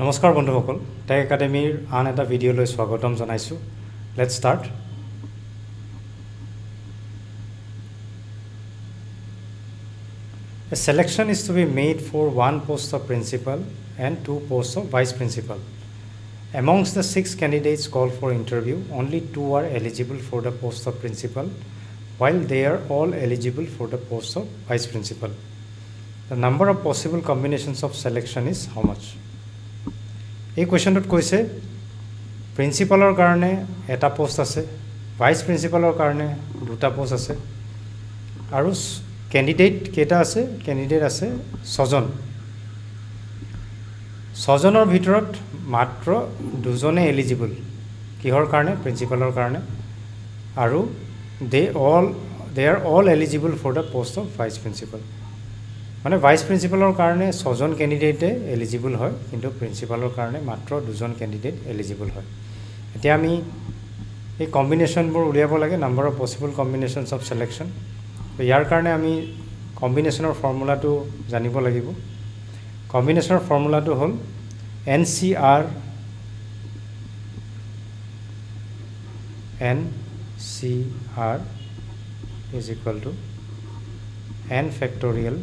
নমস্কাৰ বন্ধুসকল টেক একাডেমীৰ আন এটা ভিডিঅ'লৈ স্বাগতম জনাইছোঁ let's start A selection is to be made for one post of principal and two posts of vice principal. Amongst the 6 candidates called for interview, only 2 are eligible for the post of principal, while they are all eligible for the post of vice principal. The number of possible combinations of selection is how much? এই কোৱেশ্যনটোত কৈছে প্ৰিন্সিপালৰ কাৰণে এটা post আছে, vice প্ৰিন্সিপালৰ কাৰণে দুটা post আছে আৰু candidate কেটা আছে ক্যান্ডিডেট আছে 6জন 6জনৰ ভিতৰত মাত্ৰ দুজনে এলিজিবল কিহৰ কাৰণে প্ৰিন্সিপালৰ কাৰণে আৰু they are all eligible for the post of vice principal মানে ভাইস প্ৰিন্সিপালৰ কাৰণে 6জন ক্যান্ডিডেটে এলিজিবল হয় কিন্তু প্ৰিন্সিপালৰ কাৰণে মাত্ৰ দুজন ক্যান্ডিডেট এলিজিবল হয় এতিয়া আমি এই কম্বিনেশনবোৰ উলিয়াব লাগে number of possible combinations of selection তো ইয়াৰ কাৰণে আমি কম্বিনেশনৰ ফৰ্মুলাটো জানিব লাগিব কম্বিনেশনৰ ফৰ্মুলাটো হ'ল NCR is equal to n factorial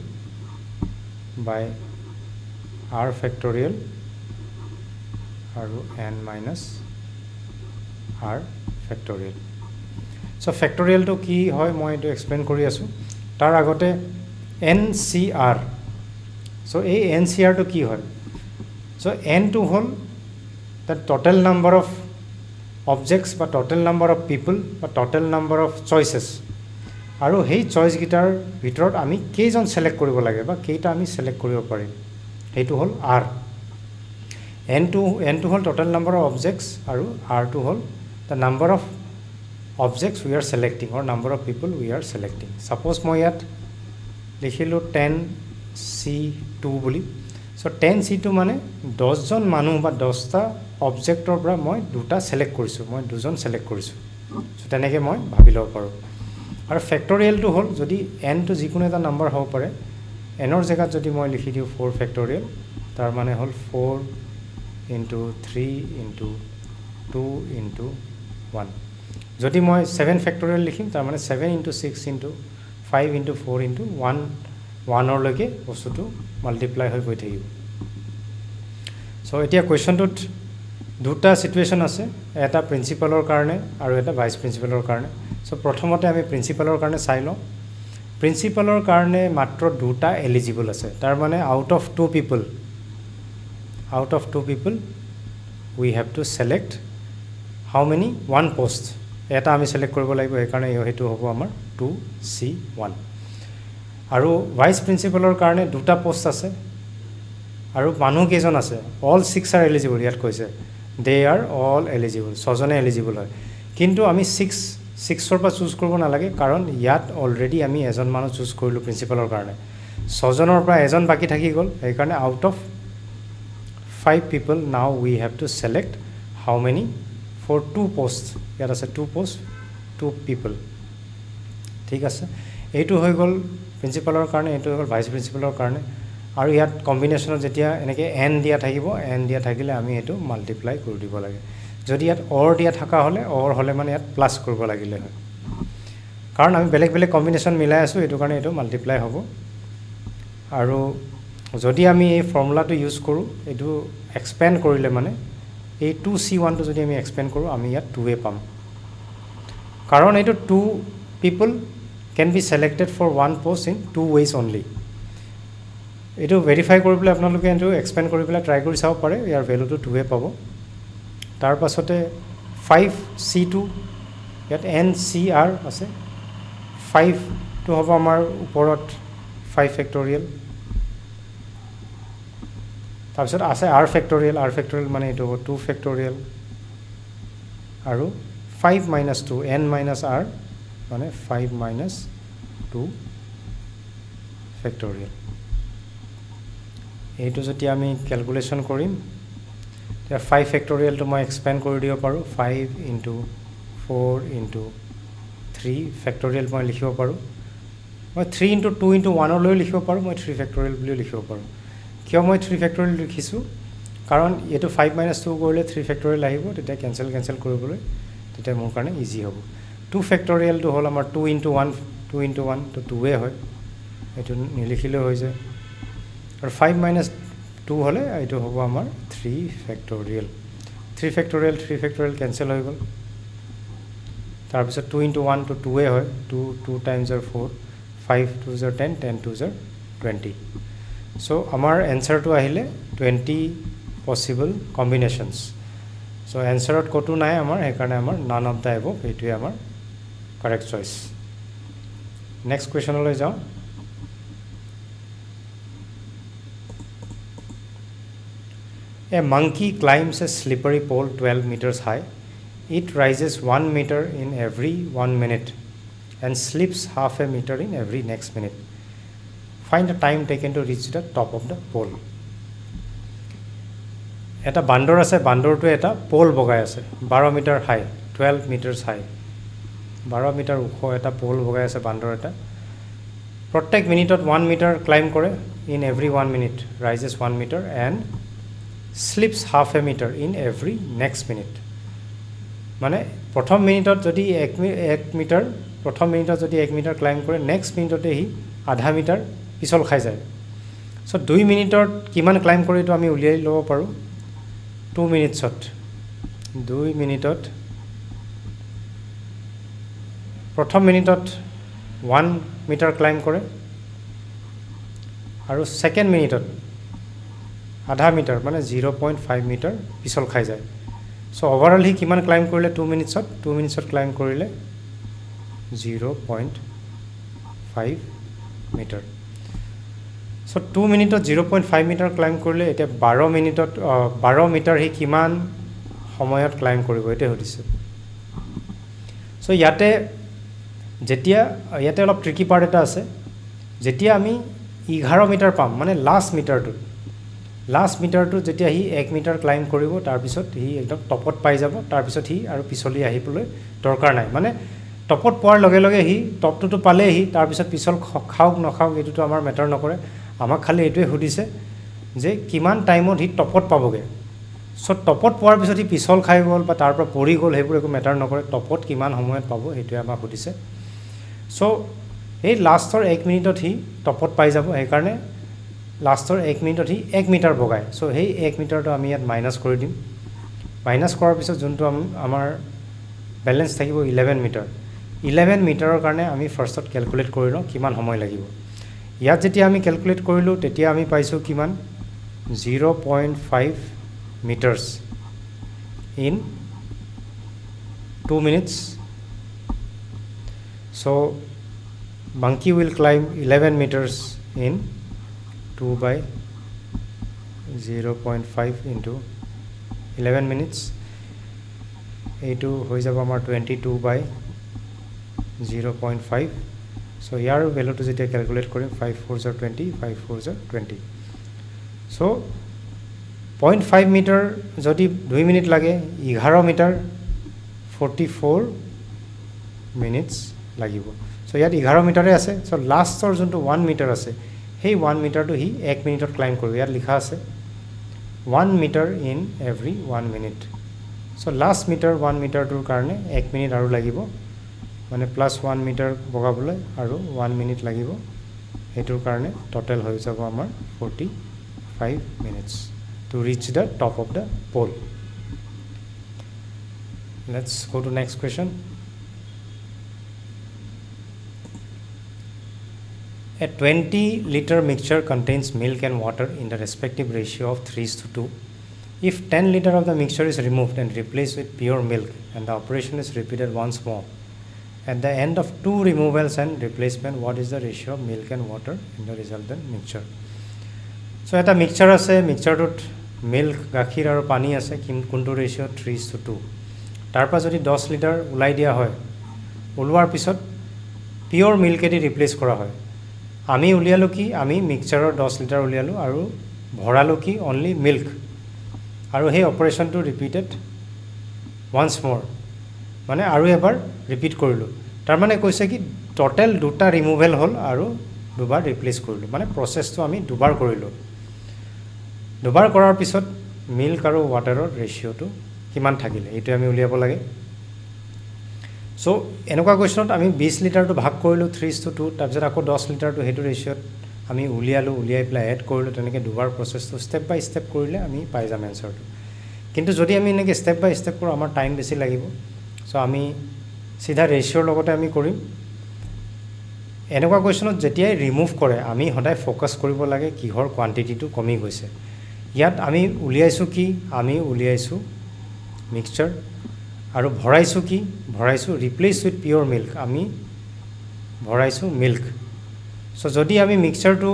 by r factorial আৰু n minus r factorial so factorial to কি হয় মই এটো এক্সপ্লেইন কৰি আছো তাৰ আগতে NCR so এই NCR to কি হয় so n to হ'ল the total number of objects বা total number of people বা total number of choices আৰু হেই চয়েস গিটাৰ ভিতৰত আমি কেইজন সিলেক্ট কৰিব লাগে বা কেইটা আমি সিলেক্ট কৰিব পাৰিম হেইটো হ'ল r n2 হ'ল total number of objects আৰু r2 হ'ল the number of objects we are selecting or number of people we are selecting suppose মই ইয়াত লিখিলো 10c2 বুলি so 10c2 মানে 10 জন মানুহ বা 10টা অবজেক্টৰ পৰা মই দুটা সিলেক্ট কৰিছো মই দুজন সিলেক্ট কৰিছো so তেনেকৈ মই ভাবি লব পাৰো আৰু ফ্যাক্টৰিয়েল টু হ'ল যদি n টু যিকোনো এটা নাম্বাৰ হ'ব পাৰে n ৰ জায়গাত যদি মই লিখি দিও 4 ফ্যাক্টৰিয়েল তাৰ মানে হ'ল 4 into 3 into 2 into 1 যদি মই 7 ফ্যাক্টৰিয়েল লিখিম তাৰ মানে 7 into 6 into 5 into 4 into 1 ৰ লৈকে বস্তুটো মাল্টিপ্লাই হৈ গৈ থাকিব সো এতিয়া কোৱেশ্যনটোত দুটা সিচুৱেচন আছে এটা প্ৰিন্সিপালৰ কাৰণে আৰু এটা ভাইস প্ৰিন্সিপালৰ কাৰণে সো প্ৰথমতে আমি প্ৰিন্সিপালৰ কাৰণে চাই লওঁ প্ৰিন্সিপালৰ কাৰণে মাত্ৰ দুটা এলিজিবল আছে তাৰ মানে out of 2 people we have to select how many one post এটা আমি সিলেক্ট কৰিব লাগিব এই কাৰণে হেতু হ'ব আমাৰ 2c1 আৰু ভাইস প্ৰিন্সিপালৰ কাৰণে দুটা পোষ্ট আছে আৰু মানুহ কেজন আছে all 6 are eligible ইয়াত কৈছে they are all eligible 6জনে এলিজিবল হয় কিন্তু আমি 6ৰ পৰা চুজ কৰিব নালাগে কাৰণ ইয়াত অলৰেডি আমি এজন মানুহ চুজ কৰিলো প্ৰিন্সিপালৰ কাৰণে 6জনৰ পৰা এজন বাকি থাকি গল এই কাৰণে out of 5 people now we have to select how many for 2 posts ইয়াত আছে 2 posts 2 people ঠিক আছে এইটো হৈ গল প্ৰিন্সিপালৰ কাৰণে এইটো হৈ গল ভাইস প্ৰিন্সিপালৰ কাৰণে আৰু ইয়াত কম্বিনেশনত যেতিয়া এনেকৈ n দিয়া থাকিব n দিয়া থাকিলে আমি এটো মাল্টিপ্লাই কৰি দিব লাগে যদি ইয়াত or দিয়া থাকা হলে or হলে মানে ইয়াত প্লাস কৰিব লাগিলে হয় কাৰণ আমি বেলেগ বেলেগ কম্বিনেশন মিলাই আছো এটো কাৰণে এটো মাল্টিপ্লাই হ'ব আৰু যদি আমি এই ফৰ্মুলাটো ইউজ কৰো এটো এক্সপেন্ড কৰিলে মানে এই 2c1 টো যদি আমি এক্সপেন্ড কৰো আমি ইয়াত 2 এ পাম কাৰণ এটো 2 people can be selected for one post in 2 ways only এটো ভেৰিফাই কৰিবলৈ আপোনালোকে এটো এক্সপেন্ড কৰিবলৈ ট্ৰাই কৰি চাব পাৰে ইয়াৰ ভ্যালুটো 2 এ পাব তাৰ পাছতে 5c2 ইয়াত ncr আছে 5 টো হ'ব আমাৰ ওপৰত 5 ফ্যাক্টৰিয়েল তাৰপিছত আছে r ফ্যাক্টৰিয়েল মানে এটো 2 ফ্যাক্টৰিয়েল আৰু 5 minus 2 n minus r মানে 5 minus 2 ফ্যাক্টৰিয়েল এইটো যদি আমি ক্যালকুলেশন কৰিম তে 5 ফ্যাক্টৰিয়েল টো মই এক্সপেন্ড কৰি দিব পাৰো 5 into 4 into 3 ফ্যাক্টৰিয়েল মই লিখিব পাৰো মই 3 into 2 into 1 লৈ লিখিব পাৰো মই 3 ফ্যাক্টৰিয়েল বুলি লিখিব পাৰো কিয় মই 3 ফ্যাক্টৰিয়েল লিখিছো কাৰণ এইটো 5 - 2 কৰিলে 3 ফেক্টৰিয়েল আহিব তেতিয়া কেনসেল কৰিবলৈ তেতিয়া মোৰ কাৰণে ইজি হ'ব 2 ফেক্টৰিয়েলটো হ'ল আমাৰ 2 * 1 2 * 1 তো 2 এ হয় এইটো নিলিখিলেও হৈ যায় আৰু 5 - 2 হ'লে এইটো হ'ব আমাৰ 3 ফেক্টৰিয়েল 3 ফেক্টৰিয়েল কেনসেল হৈ গ'ল তাৰপিছত 2 * 1 তো 2 এ হয় 2 times 4 5 2s 10 10 2s 20 so আমাৰ এনসাৰটো আহিলে 20 possible combinations so এনসাৰত কতো নাই আমাৰ সেইকাৰণে আমাৰ none of the above এইটোৱে আমাৰ correct choice next question লৈ যাওঁ A monkey climbs a slippery pole 12 meters high. It rises 1 meter in every 1 minute and slips half a meter in every next minute. Find the time taken to reach the top of the pole. এটা বান্দৰ আছে বান্দৰটো এটা pole বগাই আছে 12 metre হাই 12 metres হাই 12 metre ওখ এটা pole বগাই আছে বান্দৰ এটা প্ৰত্যেক মিনিটত 1 মিটাৰ ক্লাইম্ব কৰে in every 1 minute rises 1 meter and slips half a meter in every next minute মানে প্ৰথম মিনিটত যদি 1 মিটাৰ প্ৰথম মিনিটত যদি 1 মিটাৰ ক্লাইম্ব কৰে নেক্সট মিনিটতে হি আধা মিটাৰ পিছল খাই যায় সো 2 মিনিটত কিমান ক্লাইম্ব কৰে তো আমি উলিয়াই ল'ব পাৰো 2 মিনিটছত 2 মিনিটত প্ৰথম মিনিটত 1 মিটাৰ ক্লাইম্ব কৰে আৰু সেকেন্ড মিনিটত আধা মিটাৰ মানে 0.5 মিটাৰ পিছল খাই যায় সো ওভাৰঅল হি কিমান ক্লাইম্ব কৰিলে 2 মিনিটছত ক্লাইম্ব কৰিলে 0.5 মিটাৰ সো 2 মিনিটত 0.5 মিটাৰ ক্লাইম্ব কৰিলে এটা 12 মিনিটত 12 মিটাৰ হি কিমান সময়ত ক্লাইম্ব কৰিব এটা হদিছে সো ইয়াতে যেতিয়া ইয়াতে অলপ ট্ৰিকি পাৰ্ট এটা আছে যেতিয়া আমি 11 মিটাৰ পাম মানে লাষ্ট মিটাৰটো যেতিয়া হি 1 মিটাৰ ক্লাইম্ব কৰিব তাৰ পিছত হি একদম টপত পাই যাব তাৰ পিছত হি আৰু পিছলি আহিবলৈ দৰকাৰ নাই মানে টপত পোৱাৰ লগে লগে হি টপটো পালে হি তাৰ পিছত পিছল খাওক নখাওক এটোটো আমাৰ মেটাৰ নকৰে আমাক খালি এটোৱে হদিছে যে কিমান টাইমত হি টপত পাবগে সো টপত পোৱাৰ পিছত হি পিছল খাই গ'ল বা তাৰ পৰা পৰি গ'ল হেবোৰ একো মেটাৰ নকৰে টপত কিমান সময়ত পাব এটোৱে আমাক হদিছে সো এই লাষ্টৰ 1 মিনিটত হি টপত পাই যাব এই কাৰণে লাষ্টৰ 1 মিনিটত হি 1 মিটাৰ বগাই সো হেই 1 মিটাৰটো আমি ইয়াত মাইনাস কৰি দিম মাইনাস কৰাৰ পিছত যোনটো আমাৰ ব্যালেন্স থাকিব 11 মিটাৰ 11 মিটাৰৰ কাৰণে আমি ফাৰ্ষ্টত ক্যালকুলেট কৰি লওঁ কিমান সময় লাগিব ইয়াত যেতিয়া আমি ক্যালকুলেট কৰিলো তেতিয়া আমি পাইছো কিমান 0.5 metres in 2 minutes so monkey will climb 11 meters in 2 by 0.5 into 11 minutes এইটো হৈ যাব আমাৰ 22 by 0.5 so ইয়াৰ ভ্যালুটো যেতিয়া ক্যালকুলেট কৰিম 5 4s 20 5 4s 20 so 0.5 মিটাৰ যদি 2 মিনিট লাগে 11 মিটাৰ 44 মিনিটস লাগিব so ইয়াত 11 মিটাৰে আছে so লাষ্টৰ যোনটো 1 মিটাৰ আছে হেই 1 মিটাৰটো হি 1 মিনিটত ক্লাইম্ব কৰিব ইয়াত লিখা আছে 1 metre in every 1 minute so last metre 1 মিটাৰটোৰ কাৰণে 1 মিনিট আৰু লাগিব মানে প্লাস 1 মিটাৰ বগাবলৈ আৰু 1 মিনিট লাগিব হেতুৰ কাৰণে টোটাল হৈ যাব আমাৰ 45 minutes to reach the top of the pole let's go to next question A 20-liter mixture contains milk and water in the respective ratio of 3:2. If 10 liters of the mixture is removed and replaced with pure milk and the operation is repeated once more, at the end of 2 removals and replacement, what is the ratio of milk and water in the resultant mixture? So, এটা mixture আছে, mixture-টোত milk, গাখীৰ আৰু পানী আছে, কোনটো ratio 3:2. তাৰপৰা যদি 10 litre উলাই দিয়া হয়, উলোৱাৰ পিছত pure milk এদি replace কৰা হয়. আমি উলিয়ালো কি আমি মিক্সচাৰৰ 10 লিটাৰ উলিয়ালো আৰু ভৰালো কি অনলি মিল্ক আৰু সেই অপাৰেশনটো ৰিপিটেড ওয়ান্স মোৰ মানে আৰু এবাৰ ৰিপিট কৰিলো তাৰ মানে কৈছে কি টোটাল দুটা ৰিমুভেল হল আৰু দুবাৰ ৰিপ্লেস কৰিলো মানে প্ৰসেসটো আমি দুবাৰ কৰিলো দুবাৰ কৰাৰ পিছত মিল্ক আৰু ৱাটাৰৰ ৰেচিঅ'টো কিমান থাকিলে এইটো আমি উলিয়াব লাগে সো এনেকুৱা কোৱেশ্যনত আমি 20 লিটাৰটো ভাগ কৰিলোঁ 3:2 তাৰপিছত আকৌ 10 লিটাৰটো সেইটো ৰেচিঅ'ত আমি উলিয়াই পেলাই এড কৰিলোঁ তেনেকৈ দুবাৰ প্ৰচেছটো ষ্টেপ বাই ষ্টেপ কৰিলে আমি পাই যাম এনচাৰটো কিন্তু যদি আমি এনেকৈ ষ্টেপ বাই ষ্টেপ কৰোঁ আমাৰ টাইম বেছি লাগিব সো আমি সিধা ৰেচিঅ'ৰ লগতে আমি কৰিম এনেকুৱা কোৱেশ্যনত যেতিয়াই ৰিমুভ কৰে আমি সদায় ফ'কাছ কৰিব লাগে কিহৰ কোৱান্টিটিটো কমি গৈছে ইয়াত আমি উলিয়াইছোঁ কি আমি উলিয়াইছোঁ মিক্সচাৰ আৰু ভৰাইছোঁ কি ভৰাইছোঁ ৰিপ্লেচ উইথ পিয়ৰ মিল্ক আমি ভৰাইছোঁ মিল্ক সো যদি আমি মিক্সচাৰটো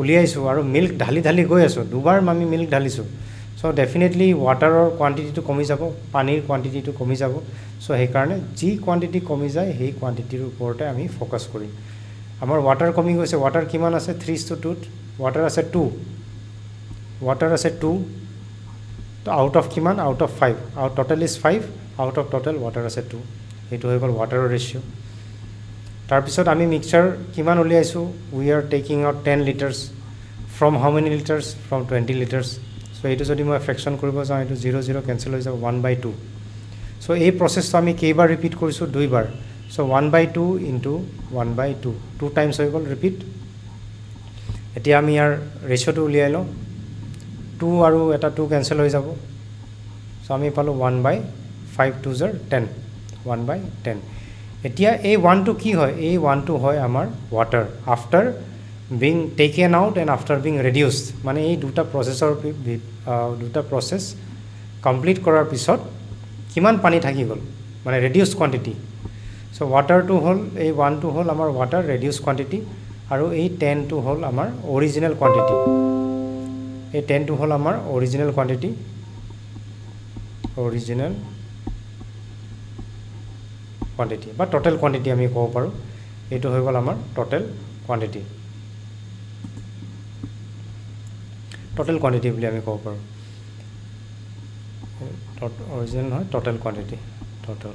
উলিয়াইছোঁ আৰু মিল্ক ঢালি গৈ আছোঁ দুবাৰ আমি মিল্ক ঢালিছোঁ সো ডেফিনেটলি ৱাটাৰৰ কোৱান্টিটিটো কমি যাব পানীৰ কোৱান্টিটিটো কমি যাব সো সেইকাৰণে যি কোৱান্টিটি কমি যায় সেই কোৱান্টিটিৰ ওপৰতে আমি ফ'কাছ কৰিম আমাৰ ৱাটাৰ কমি গৈছে ৱাটাৰ কিমান আছে 3:2 ৱাটাৰ আছে 2 ৱাটাৰ আছে 2 তো আউট অফ কিমান out of 5 out total is 5 out of total water আছে 2 এইটো হৈ গ'ল ৱাটাৰৰ ৰেচিঅ' তাৰপিছত আমি মিক্সচাৰ কিমান উলিয়াইছোঁ we are taking out 10 litres from how many litres from 20 litres so এইটো যদি মই ফ্ৰেকশ্যন কৰিব যাওঁ এইটো 0 কেঞ্চেল হৈ যাব 1/2 সো এই প্ৰচেছটো আমি কেইবাৰ ৰিপিট কৰিছোঁ দুইবাৰ সো 1/2 ইনটু 1/2 2 টাইমছ হৈ গ'ল ৰিপিট এতিয়া আমি ইয়াৰ ৰেচিঅ'টো উলিয়াই লওঁ 2 আৰু এটা 2 কেঞ্চেল হৈ যাব সো আমি পালোঁ 1/5 2 10 1/10 এতিয়া এই 1টো কি হয় এই 1টো হয় আমাৰ water after being taken out and after being reduced মানে এই দুটা প্ৰচেছ কমপ্লিট কৰাৰ পিছত কিমান পানী থাকি গ'ল মানে ৰেডিউচ কোৱান্টিটি সো ৱাটাৰটো হ'ল এই 1টো হ'ল আমাৰ ৱাটাৰ ৰেডিউচ কোৱান্টিটি আৰু এই 10টো হ'ল আমাৰ অৰিজিনেল কোৱান্টিটি এই 10টো হ'ল আমাৰ অৰিজিনেল কোৱান্টিটি বা টোটেল কোৱান্টিটি আমি ক'ব পাৰোঁ এইটো হৈ গ'ল আমাৰ টোটেল কোৱান্টিটি বুলি আমি ক'ব পাৰোঁ অৰিজিনেল নহয় total quantity total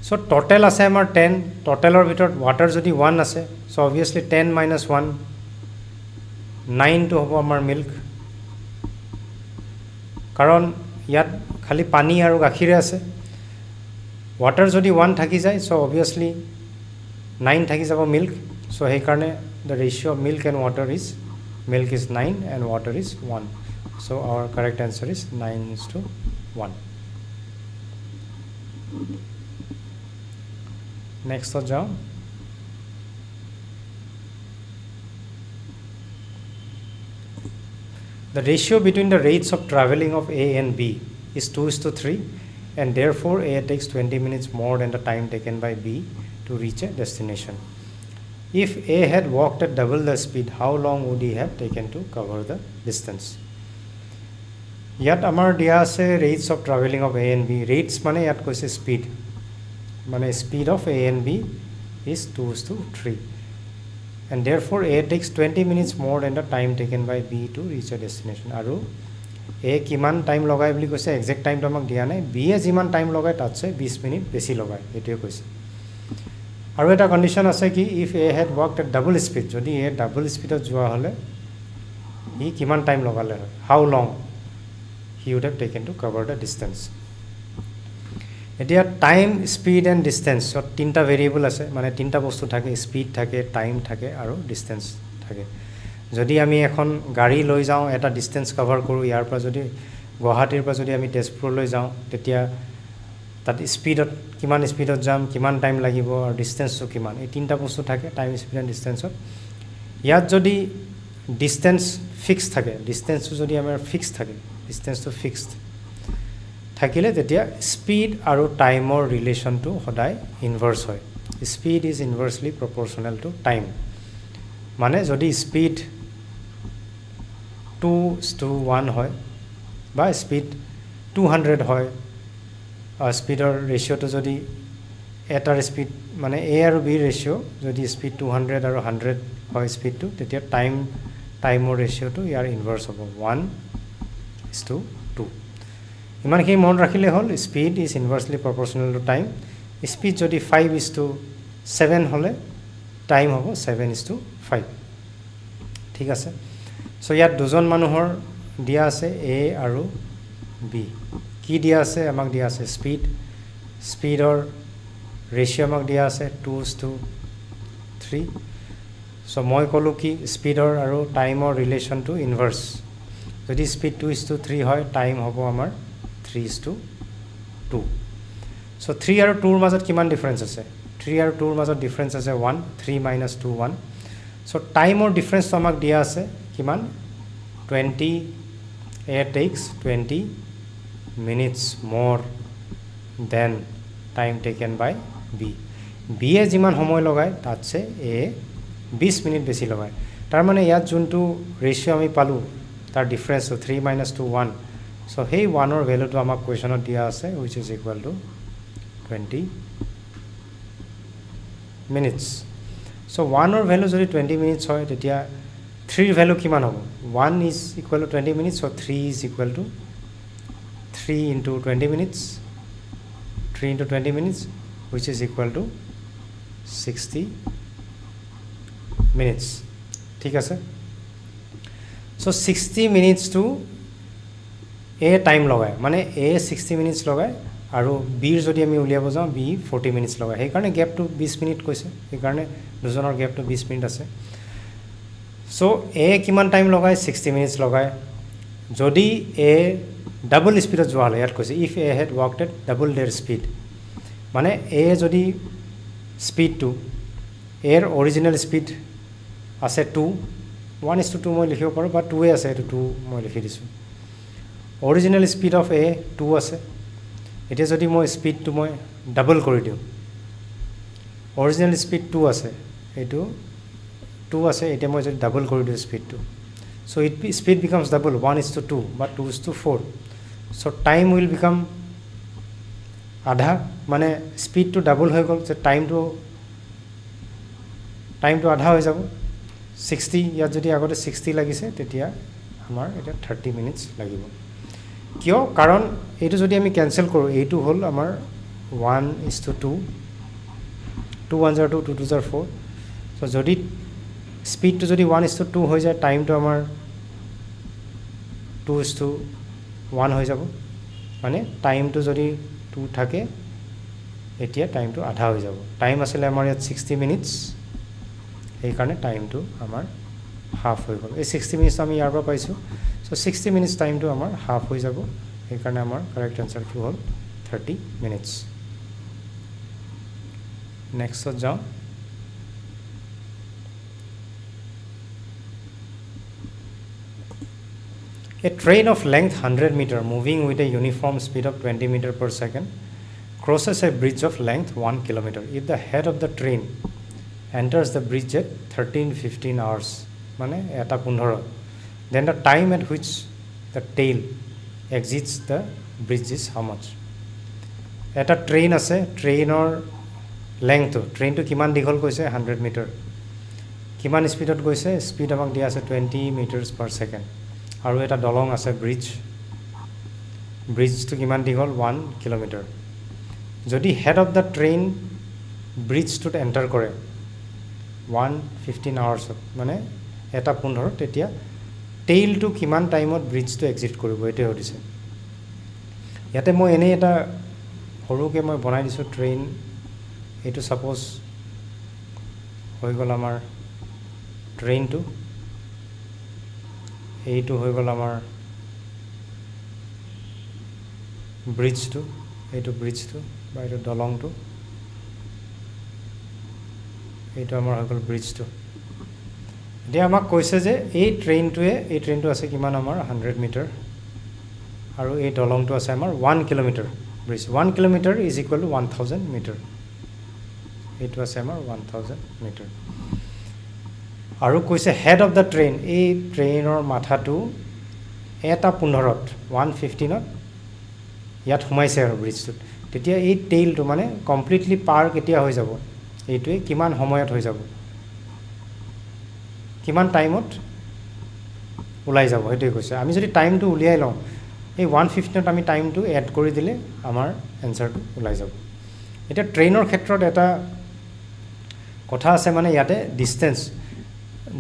so total আছে আমাৰ 10 টোটেলৰ ভিতৰত ৱাটাৰ যদি 1 আছে সো অবভিয়াছলি 10 - 1 9টো হ'ব আমাৰ মিল্ক কাৰণ ইয়াত খালি পানী আৰু গাখীৰে আছে ৱাটাৰ যদি 1 থাকি যায় সো অবভিয়াছলি 9 থাকি যাব মিল্ক সো সেইকাৰণে the ratio' of milk and water is milk is 9 and water is 1 so our correct answer is 9:1 next ho jao the ratio between the rates of traveling of A and B is 2:3 and therefore A takes 20 minutes more than the time taken by B to reach a destination. If A had walked at double the speed, how long would he have taken to cover the distance? Yat amar dia ase rates of traveling of A and B. Rates mane yat koise speed. Mane speed of A and B is 2:3. And therefore A takes 20 minutes more than the time taken by B to reach a destination. Aru A kiman time logai boli koise exact time to amak dia nai. B e jiman time logai tatse 20 minute besi logai. Etue koise. আৰু এটা condition আছে কি if a head walked at double speed যদি a double স্পীডত যোৱা হ'লে ই কিমান time লগালে হয় how long he would have taken to cover the distance এতিয়া টাইম স্পীড এণ্ড ডিষ্টেঞ্চত তিনিটা ভেৰিয়েবল আছে মানে তিনিটা বস্তু থাকে স্পীড থাকে টাইম থাকে আৰু ডিষ্টেঞ্চ থাকে যদি আমি এখন গাড়ী লৈ যাওঁ এটা ডিষ্টেঞ্চ কভাৰ কৰোঁ ইয়াৰ পৰা যদি গুৱাহাটীৰ পৰা যদি আমি তেজপুৰলৈ যাওঁ তেতিয়া তাত স্পীডত কিমান স্পীডত যাম কিমান টাইম লাগিব আৰু ডিষ্টেঞ্চটো কিমান এই তিনিটা বস্তু থাকে টাইম স্পীড এণ্ড ডিষ্টেঞ্চত ইয়াত যদি ডিষ্টেঞ্চ ফিক্স থাকে ডিষ্টেঞ্চটো যদি আমাৰ ফিক্স থাকে ডিষ্টেঞ্চটো ফিক্সড থাকিলে তেতিয়া স্পীড আৰু টাইমৰ ৰিলেশ্যনটো সদায় ইনভাৰ্চ হয় speed is inversely proportional to time মানে যদি স্পীড 2:1 হয় বা স্পীড 200 হয় স্পীডৰ ৰেচিঅ'টো যদি এটাৰ স্পীড মানে এ আৰু বিৰ ৰেচিঅ' যদি স্পীড 200 আৰু 100 হয় স্পীডটো তেতিয়া টাইমৰ ৰেচিঅ'টো ইয়াৰ ইনভাৰ্চ হ'ব 1:2 ইমানখিনি মনত ৰাখিলে হ'ল speed is inversely proportional to time speed যদি 5:7 হ'লে টাইম হ'ব 7:5 ঠিক আছে চ' ইয়াত দুজন মানুহৰ দিয়া আছে A আৰু B কি দিয়া আছে আমাক দিয়া আছে স্পীডৰ ৰেশিও আমাক দিয়া আছে 2:3 সো মই কলো কি স্পীডৰ আৰু টাইমৰ ৰিলেশনটো ইনভাৰ্স যদি স্পীড 2:3 হয় টাইম হ'ব আমাৰ 3:2 সো 3 আৰু 2 ৰ মাজত কিমান ডিফাৰেন্স আছে 3 আৰু 2 ৰ মাজত ডিফাৰেন্স আছে 1 3 - 2 1 সো টাইমৰ ডিফাৰেন্সটো আমাক দিয়া আছে কিমান 20 A takes 20 minutes more than time taken by B B এ যিমান সময় লগায় তাতছে A 20 মিনিট বেছি লগায় তাৰ মানে ইয়াত যোনটো ৰেশিও আমি পালো তাৰ ডিফাৰেন্স 3 - 2 1 সো সেই 1 ৰ ভ্যালুটো আমাক কোৱেশ্চনত দিয়া আছে which is equal to 20 minutes so 1 ৰ ভ্যালু যদি 20 minutes হয় তেতিয়া 3 ৰ ভ্যালু কিমান হ'ব 1 is equal to 20 minutes so 3 is equal to 3 into 20 minutes 3 into 20 minutes which is equal to 60 minutes ঠিক আছে so 60 minutes to A time লগায় মানে A 60 minutes লগায় আৰু B ৰ যদি আমি উলিয়াব যাওঁ B 40 minutes লগায় সেই কাৰণে গ্যাপটো 20 মিনিট কৈছে সেই কাৰণে দুজনৰ গ্যাপটো 20 মিনিট আছে so A কিমান টাইম লগায় 60 minutes লগায় যদি A ডাবল স্পিডত যোৱা হলে ইয়াত কৈছে if A had walked at double their speed মানে A যদি স্পিডটো এৰ অৰিজিনাল স্পিড আছে 2 1:2 মই লিখিব পাৰো বা 2 আছে এটো 2 মই লিখি দিছো অৰিজিনাল স্পিড অফ A 2 আছে এতিয়া যদি মই স্পিডটো মই ডাবল কৰি দিও অৰিজিনাল স্পিড 2 আছে এটো 2 আছে এতিয়া মই যদি ডাবল কৰি দিও স্পিডটো so speed becomes double 1:2 but 2:4 so time will become আধা মানে স্পিডটো ডাবল হৈ গল যে টাইমটো আধা হৈ যাব 60 ইয়াত যদি আগতে 60 লাগিছে তেতিয়া আমাৰ এটা 30 মিনিটস লাগিব কিয় কাৰণ এটো যদি আমি ক্যান্সেল কৰো এইটো হল আমাৰ 1:2 2 1 0 2 2 2 4 so যদি স্পিডটো যদি 1:2 হৈ যায় টাইমটো আমাৰ 2:1 হৈ যাব মানে টাইমটো যদি 2 থাকে এতিয়া টাইমটো আধা হৈ যাব টাইম আছিল আমাৰ ইয়াত 60 মিনিটস এই কাৰণে টাইমটো আমাৰ হাফ হৈ গল এই 60 মিনিটস আমি ইয়াৰ পৰা পাইছো সো 60 মিনিটস টাইমটো আমাৰ হাফ হৈ যাব এই কাৰণে আমাৰ কাৰেক্ট আনসাৰটো হল 30 মিনিটস নেক্সট যাও A train of length 100 meter moving with a uniform speed of 20 meter per second crosses a bridge of length 1 kilometer. If the head of the train enters the bridge at 13:15 hours, mane eta 15, then the time at which the tail exits the bridge is how much? Eta train ase, train or length to train to kiman dighol koise 100 meter. Kiman speed ot koise speed amak dia ase 20 meters per second. আৰু এটা দলং আছে ব্ৰিজটো কিমান দীঘল 1 kilometre যদি head of the train ব্ৰিজটোত enter কৰে 1:15 hours মানে এটা 15 তেতিয়া টেইলটো কিমান টাইমত ব্ৰিজটো এক্সিট কৰিব এতে হদিছে ইয়াতে মই এনে এটা সৰুকে মই বনাই দিছো ট্ৰেইন এটো সাপোজ হৈ গল আমাৰ ট্ৰেইনটো এইটো হৈ গল আমাৰ ব্ৰিজটো এইটো ব্ৰিজটো বা এইটো দলংটো এইটো আমাৰ হৈ গল ব্ৰিজটো এতিয়া আমাক কৈছে যে এই ট্ৰেইনটো আছে কিমান আমাৰ 100 মিটাৰ আৰু এই দলংটো আছে আমাৰ 1 kilometre bridge 1 kilometre is equal to 1000 metre এইটো আছে আমাৰ 1000 মিটাৰ আৰু কৈছে হেড অফ দা ট্ৰেইন এই ট্ৰেইনৰ মাথাটো এটা 15ত 1:15ত ইয়াত সোমাইছে আৰু ব্ৰিজটোত তেতিয়া এই টেইলটো মানে কমপ্লিটলি পাৰ কেতিয়া হৈ যাব এইটোৱে কিমান সময়ত হৈ যাব কিমান টাইমত উলাই যাব হেতু কৈছে আমি যদি টাইমটো উলিয়াই লওঁ এই 1:15ত আমি টাইমটো এড কৰি দিলে আমাৰ এনসাৰটো উলাই যাব এটা ট্ৰেইনৰ ক্ষেত্ৰত এটা কথা আছে মানে ইয়াতে ডিসটেন্স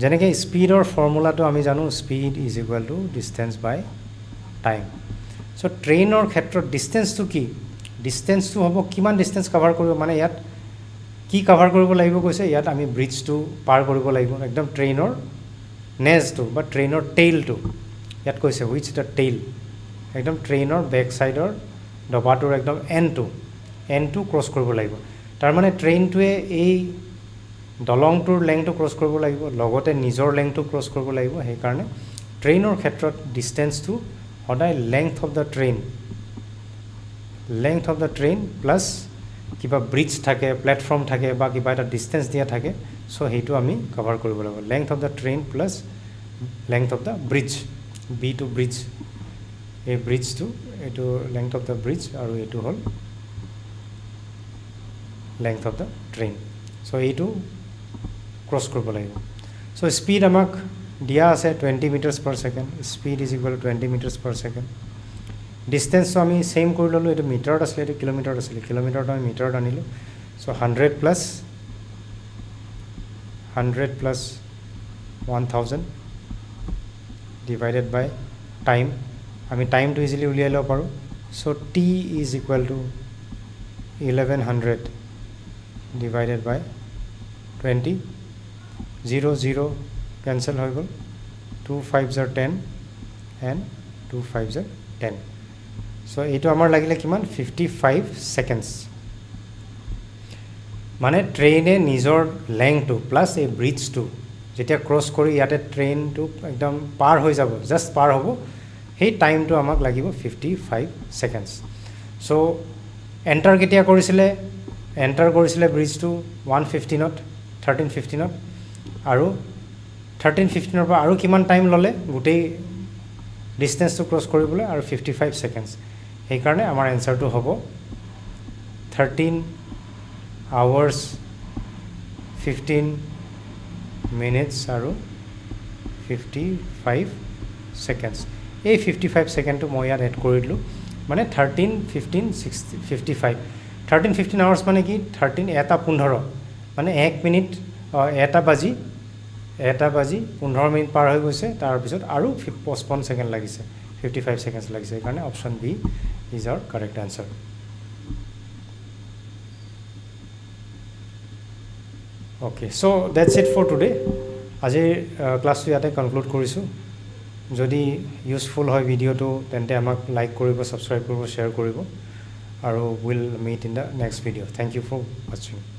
যেনেকৈ স্পীডৰ ফৰ্মুলাটো আমি জানো speed is equal to distance by time so' ট্ৰেইনৰ ক্ষেত্ৰত ডিষ্টেঞ্চটো কি ডিষ্টেঞ্চটো হ'ব কিমান ডিষ্টেঞ্চ কভাৰ কৰিব মানে ইয়াত কি কভাৰ কৰিব লাগিব কৈছে ইয়াত আমি ব্ৰিজটো পাৰ কৰিব লাগিব একদম ট্ৰেইনৰ নেজটো বা ট্ৰেইনৰ টেইলটো ইয়াত কৈছে হুইচ দ্য টেইল একদম ট্ৰেইনৰ বেক ছাইডৰ ডবাটোৰ একদম এণ্ডটো ক্ৰছ কৰিব লাগিব তাৰমানে ট্ৰেইনটোৱে এই দলংটোৰ লেংথটো ক্ৰছ কৰিব লাগিব লগতে নিজৰ লেংথটো ক্ৰছ কৰিব লাগিব সেইকাৰণে ট্ৰেইনৰ ক্ষেত্ৰত ডিষ্টেঞ্চটো সদায় length of the train plus কিবা ব্ৰিজ থাকে প্লেটফৰ্ম থাকে বা কিবা এটা ডিষ্টেঞ্চ দিয়া থাকে চ' সেইটো আমি কভাৰ কৰিব লাগিব length of the train plus length of the bridge B to bridge এই ব্ৰিজটো এইটো লেংথ অফ দ্য ব্ৰিজ আৰু এইটো হ'ল লেংথ অফ দ্য ট্ৰেইন চ' এইটো ক্ৰছ কৰিব লাগিব চ' স্পীড আমাক দিয়া আছে 20 metres per second speed is equal to 20 metres per second ডিষ্টেঞ্চটো আমি ছেইম কৰি ল'লোঁ এইটো মিটাৰত আছিলে এইটো কিলোমিটাৰত আছিলে কিলোমিটাৰত আমি মিটাৰত আনিলোঁ so' 100 plus 1000 divided by time আমি টাইমটো ইজিলি উলিয়াই ল'ব পাৰোঁ so' T is equal to 1100 divided by 20 0 0 cancel হৈ গ'ল 2 5s are 10 and 2 5s are 10 চ' এইটো আমাৰ লাগিলে কিমান 55 ছেকেণ্ডছ মানে ট্ৰেইনে নিজৰ লেংথটো প্লাছ এই ব্ৰিজটো যেতিয়া ক্ৰছ কৰি ইয়াতে ট্ৰেইনটো একদম পাৰ হৈ যাব জাষ্ট পাৰ হ'ব সেই টাইমটো আমাক লাগিব 55 ছেকেণ্ডছ চ' এণ্টাৰ কেতিয়া কৰিছিলে ব্ৰিজটো 13:15 আৰু 13:15 পৰা আৰু কিমান টাইম ল'লে গোটেই ডিষ্টেঞ্চটো ক্ৰছ কৰিবলৈ আৰু 55 ছেকেণ্ডছ সেইকাৰণে আমাৰ এনচাৰটো হ'ব 13 hours 15 minutes আৰু 55 ছেকেণ্ডছ এই 55 ছেকেণ্ডটো মই ইয়াত এড কৰি দিলোঁ মানে 13 15 60 55 13-15 hours মানে কি 13:15 মানে 1 মিনিট 1 বাজি 15 মিনিট পাৰ হৈ গৈছে তাৰপিছত আৰু 55 ছেকেণ্ড লাগিছে 55 ছেকেণ্ডছ লাগিছে সেইকাৰণে option B is our correct answer okay so' that's it for today আজিৰ ক্লাছটো ইয়াতে কনক্লুড কৰিছোঁ যদি ইউজফুল হয় ভিডিঅ'টো তেন্তে আমাক লাইক কৰিব ছাবস্ক্ৰাইব কৰিব শ্বেয়াৰ কৰিব আৰু will meet in the next video' thank you for ৱাচিং